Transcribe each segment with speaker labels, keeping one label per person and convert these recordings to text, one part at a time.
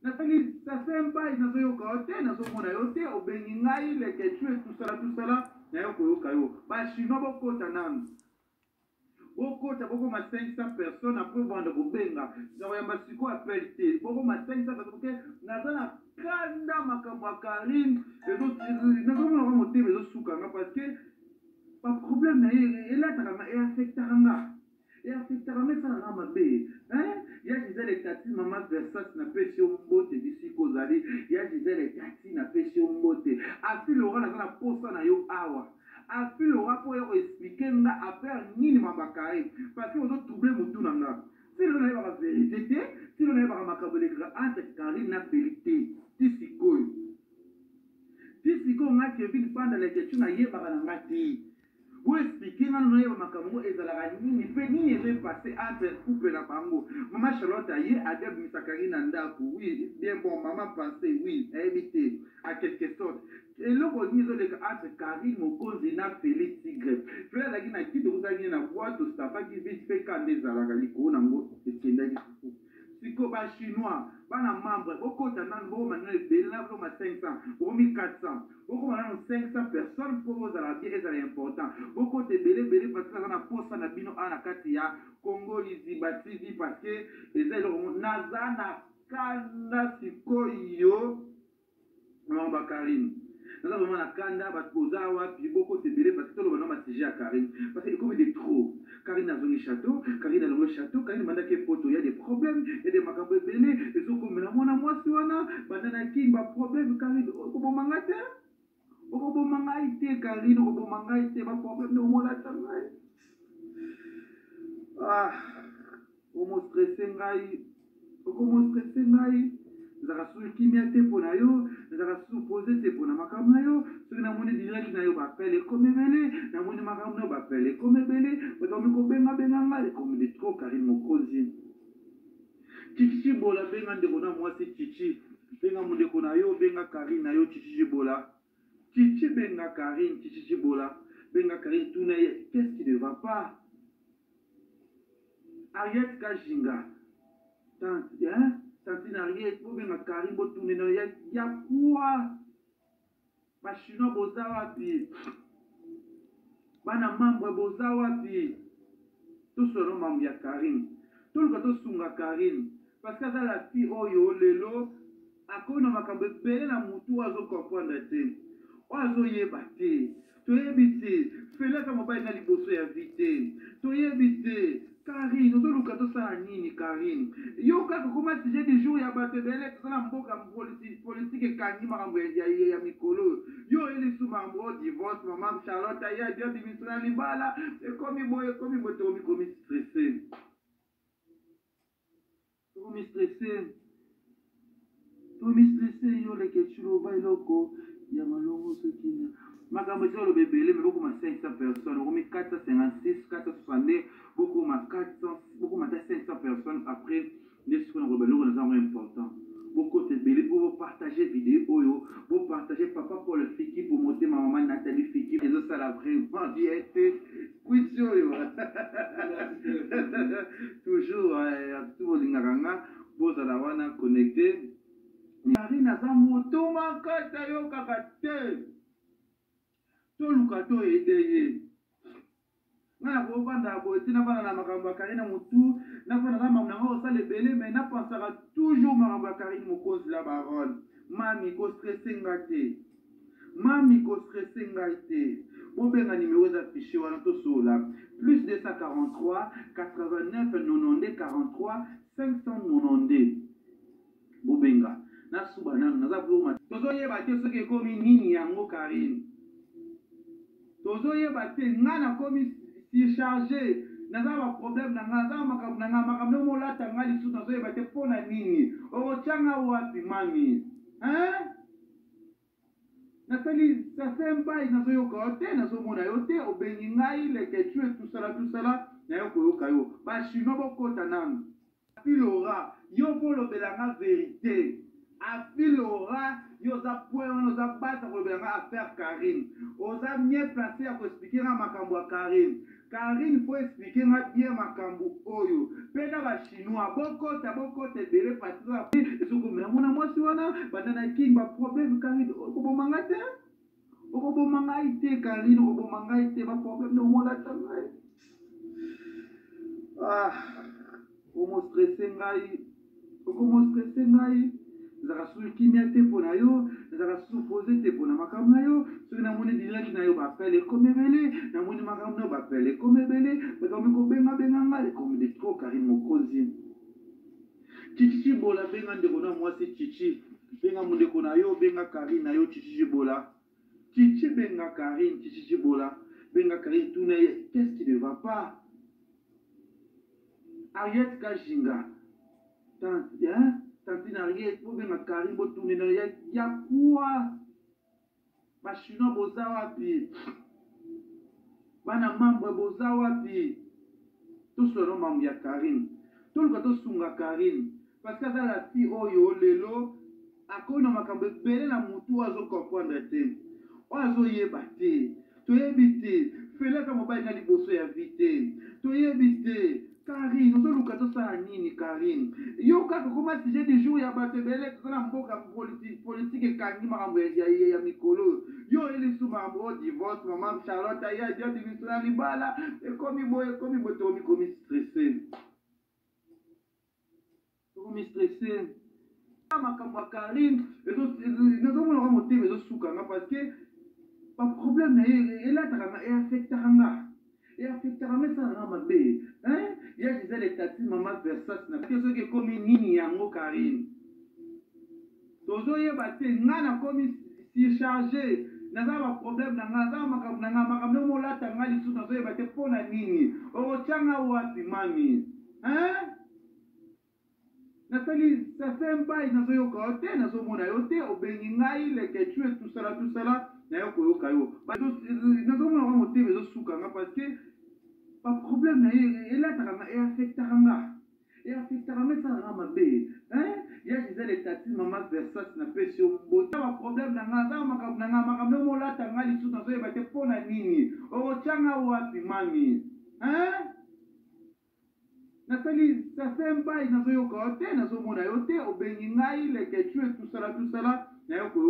Speaker 1: Nathalie, ça fait un bail dans le côté, dans le monayote, au Beningaï, les Ketchou, tout ça, Nayo Kayo. Bah, chinois, beaucoup de beaucoup de 500 personnes après vendre au Benga. Nous avons un siko appel T. Beaucoup de 500 personnes, nous avons un kanda makabakarine, et d'autres, nous avons un moté, mais d'autres soukanga, parce que, pas de problème, il a affecté et affectera ça na mabe hein ya disait tati maman Versace na pesi mbote d'ici kozali ya disait tati na pesi mbote afi Laurent na posa na yo awa afi Laurent pour expliquer nga affaire nini mabakari parce que on trouble mutu nanga si on a la vérité si on a pas makabele entre Karine na vérité d'ici nga Kevin panda les questions na yeba na ngati. Vous expliquez, nous avons makambo et la nini ni est passé entre couple la bango. Maman Charlotte aïe a dit misakari nanda oui bien bon maman pensait oui éviter à quelque sorte. Et là on dit entre Karine Mokonzi na Félix Tigre. Frère la gina qui vous a gagné na boîte de staff qui vite fait quand des alagali ko nango ekenda ki siko ba chinois bana membre beaucoup tanan bo manuel bela bo ma 500 bo 1400 beaucoup manan 500 personnes pour vous ala bien et important beaucoup de belé parce que na posa na bino ana kati ya Congo Lizibati di parce que les ailes nazana kanda siko yo mamba Karine. Nous avons la Kanda, Batkozawa, puis beaucoup de délais parce que nous avons un à Karine. Parce qu'il y a comme des trop. Karine a le château, Karine a le château, Karine m'a dit qu'il y a des problèmes, il y a des macabres belés, et ce qu'on me l'a montré, moi, si on a, banana qui a problème, Karine, au bon mangate, au bon mangate, Karine, au bon mangate, pas problème, nous avons la tangaï. Ah, comment stresser, comment stresser, nous avons kimia pour nayo, nous avons posé pour na makambo nayo, ceux na moni direct nayo ba pele comme belé, na moni makambo na ba pele comme belé, ba tomi ko benga benga comme des trop Karine Mokonzi. Chichi bola benga ndeko na moi c'est chichi. Benga mo ndeko nayo benga Karine nayo chichi bola. Chichi benga Karine chichi bola. Benga Karine tout na qu'est-ce qui ne va pas? Ariette Kajinga. Tant hein? Tantine Ariette, pour bien Karine, pour tourner dans y a quoi? Machino bozawa pi. Bana membre bozawa pi. Tout ce nom membre ya Karine. Tout le gâteau sunga Karine. Parce que dans la fille oyo lelo, akona makambe bele na mutu azo comprendre te. Ozo yeba te. To yebite. Fela kama ba na liboso ya vite. To yebite. Karine, nous avons le ça nini Karine. Yo kako comment si j'ai des jours ya batte bele ça na mboka politique et kanyi makambo ya mikolo. Yo ele sous mambo divorce maman Charlotte ya dia dimisona libala et comme moi stressé. Comme stressé. Yo les ketchulo ba loko ya malongo sokina. Makambo sur le bébé, mais beaucoup ma 500 personnes, on met 456, 462, beaucoup ma 400, beaucoup ma 500 personnes après les ce qu'on a rebellé, on a important. Beaucoup de bébés pour partager vidéo, pour partager papa pour le fiki, pour monter ma maman Nathalie Fiki, et ça la vraiment diète, oui, toujours, tout le monde vous allez connecter. Karine a moto makata yo kakate. Toluka to edeye. Na ko banda bo tina bana na makambo Karine mutu, na bana na makambo ça le belé mais na pensera toujours makambo Karine Mokonzi la baronne. Mami ko stresser ngate. Mami ko stresser ngate. Bon benga numéro affiché wana to sola. Plus 243 89 92 43 592. Bon benga. Na subana na za bloma. Tozo yeba te soki komi nini yango Karine. Tozo yeba te ngana komi si chargé. Naza ba problème na ngaza makambo mo lata ngali su tozo yeba te pona nini. O changa wapi mami? Hein? Nathalie, ça fait un bail na zo yokote na zo mona yote o bengi ngai le que tu et tout ça na yoko yokayo. Ba chinois bokota nang. Filora, yo polo belanga vérité. A Filora, yo za point, on za battre pour le affaire Karine. On a mieux placé à expliquer à Makambo Karine. Karine faut expliquer bien Makambo Oyo. Pena ba chinois, boko te belé parce que ce que wana bandana king ba problème Karine okobomanga te okobomanga ite Karine okobomanga ite ba problème no mola tangai omo stressé ngai zaka su kimia te pona yo zaka su poser te pona makambo na yo soki namoni direct na yo bapele komebele namoni makambo na yo bapele komebele bakomi kobenga ngai ekomi de trop Karine mokonzi chichi bola benga ndeko na mwasi chichi benga mondeko na yo benga Karine na yo chichi bola chichi benga Karine chichi bola benga Karine tuna qu'est-ce qui ne va pas Ariette Kajinga tantine Ariette po benga Karine botourne na ya quoi bachinois boza wapi bana membre boza wapi tosolo mambo ya Karine toluka tosunga Karine parce que aza la fille oyo lelo akoi na makambo ebele na mutu azokomprendre te oyo azoyeba te toyebi te felaka mobali na liboso ya vi te toyebi te Karine ozoluka tosala nini Karine yo kaka koma sujet du jour ya bato ebele toza na mboka politique ekangi makambo ya mikolo yo elisu makambo o divorce mama Charlotte ya dio diviso na libala ekomi boye tokomi stressé stressé makambo ya Karine nazomona motema ezosukanga parce que baproblème na ye elataka eaffectaka nga esalanga mabe ya gisele tati mama Versace na soki ekomi nini yango Karine tozoyeba te nga nakomi surchargé naza baproblème na nga naza makambo na nga makambo molata nga lisusu nazoyeba te mpona nini okotyanga wapi mami Nathalie, ça fait un bail dans le côté, dans le monde, au Beningaï, les quêtues, tout ça, n'a pas eu caillou. Dans le monde, on va monter les autres soukanga parce que pas de problème, et là, et affectanga. Et affectanga, ça n'a pas bé. Il y a des états, maman Versace n'a pas sur beau. Pas de problème, n'a pas de mola, t'as mal, ils sont dans le bâtiment pour la nini. Oh, tiens, wapi, mami. Nathalie, ça fait un bail dans le côté, dans le monde, au Beningaï, les quêtues, tout ça, n'a pas eu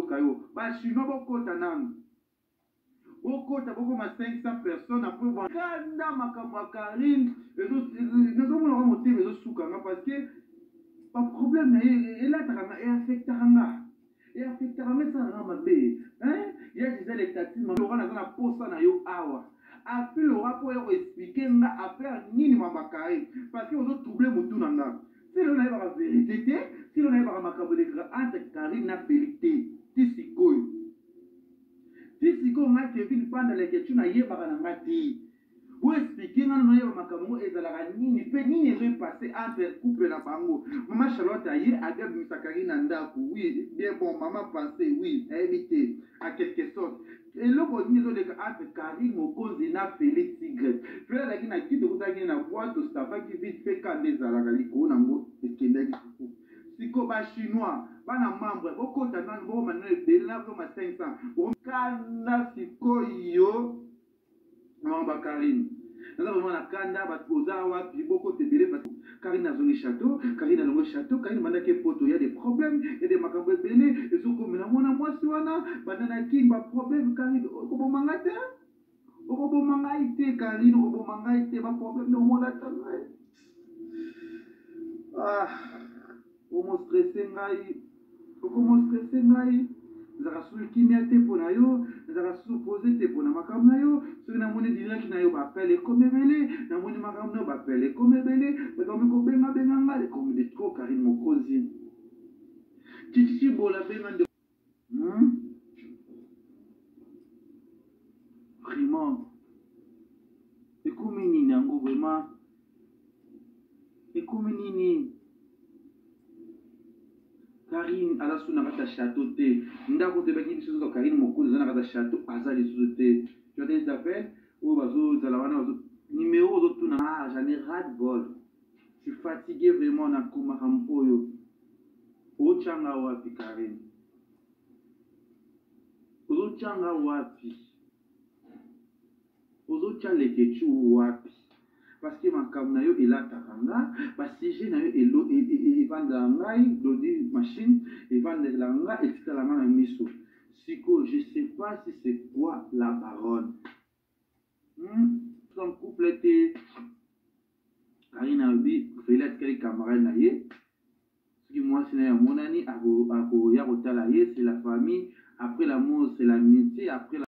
Speaker 1: caillou. Bah, je suis pas beaucoup d'anam. Beaucoup, t'as beaucoup ma 500 personnes après voir. Kanda makamba Karine, nous avons remonté les autres soukanga parce que pas de problème, et là, et affectanga. Et affectanga, ça n'a pas bé. Il y a des états, Laurent a la poste na yo awa. Après le rapport expliquer nga affaire nini mambakaye parce que vous autres troublez mon tout nanga. Si l'on a la vérité, si l'on a la makambo de entre Karine na vérité, tisikoy nga Kevin panda les questions na yeba na ngati. Vous expliquer nga no yeba makambo ezalaka nini pe nini est passé entre couple na bango. Maman Charlotte aye agab Karine ndako. Oui, bien bon maman pensait oui, éviter à quelque sorte. Et là, on dit que entre Karine mokonzi na Félix Tigre. Félixaki na kito kutaki na boîte de stafa qui vite fait quand des alagaliko nango ekendaki kuku. Siko ba chinois, ba na membre, okota na bo manuel de na bo ma 500. Bo kana siko yo mamba Karine. Naza vraiment na kanda ba poza wa boko tebele parce Karine a zongi château, Karine a longo château, Karine manda ke poto, il y a des problèmes, il y a des makambo belé, et soko mena mona mwasi wana, banana king ba problème Karine, okobomanga te? Okobomanga ite Karine, okobomanga ite ba problème no mona tangai. Omo stressé ngai, zaka su kimia te pona yo, zaka su poser te pona makambo na yo, soki namoni direct na yo bapele komebele, namoni makambo na yo bapele komebele, bakomi kobenga ngai ekomi de trop Karine mokonzi. Chichi bola benga nde vraiment ekomi nini yango vraiment ekomi nini Karine ala suna kata château te ndako te baki biso to Karine mokonzi na kata château azali sous te tu as des appels ou bazo zalawana bazo numéro zo tuna j'en ai ras de bol je suis fatigué vraiment na kumakambo yo o changa wapi Karine ozo changa wapi ozo chaleke chu wapi parce que makambo na yo elataka nga basujet na yo evandela ngai lodi machine evandela nga etikala nga na miso sikoyo je sais pas si c'est quoi la baronne son couple ete Karine alobi feli atikali camarade na ye soki mwasi na ye amonani akoya kotala ye c'est la famille après l'amour c'est l'amitié après